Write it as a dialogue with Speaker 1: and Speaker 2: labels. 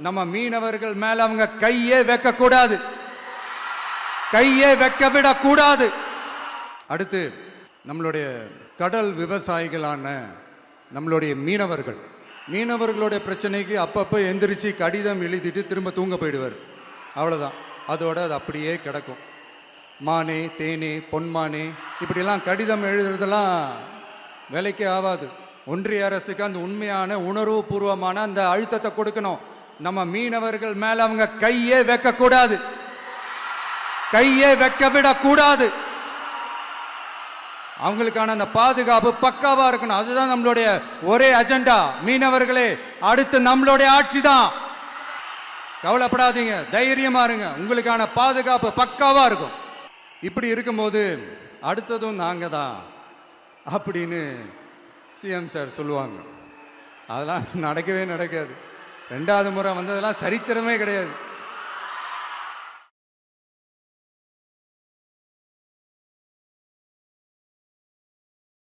Speaker 1: நம்ம மீனவர்கள் மேல அவங்க கையே வைக்க கூடாது, கையே வைக்க விடக்கூடாது. அடுத்து நம்மளுடைய கடல் விவசாயிகளான நம்மளுடைய மீனவர்களுடைய பிரச்சனைக்கு அப்பப்போ எந்திரிச்சு கடிதம் எழுதிட்டு திரும்ப தூங்க போயிடுவார். அவ்வளோதான், அதோட அது அப்படியே கிடக்கும். மானே தேனே பொன்மானே இப்படிலாம் கடிதம் எழுதுறதெல்லாம் வேலைக்கே ஆகாது. ஒன்றிய அரசுக்கு அந்த உண்மையான உணர்வு பூர்வமான அந்த அழுத்தத்தை கொடுக்கணும். நம்ம மீனவர்கள் மேல அவங்க கையே வைக்க கூடாது, கையே வைக்க விடக்கூடாது. அவங்களுக்கான அந்த பாதுகாப்பு பக்காவா இருக்கணும். அதுதான் நம்மளுடைய ஒரே அஜெண்டா. மீனவர்களே, அடுத்து நம்மளுடைய ஆட்சி தான். கவலைப்படாதீங்க, தைரியமா இருங்க, உங்களுக்கான பாதுகாப்பு பக்காவா இருக்கும். இப்படி இருக்கும்போது அடுத்ததும் நாங்க தான் அப்படின்னு சிஎம் சார் சொல்லுவாங்க. அதெல்லாம் நடக்கவே நடக்காது. 2வது முறை வந்ததெல்லாம் சரித்திரமே கிடையாது.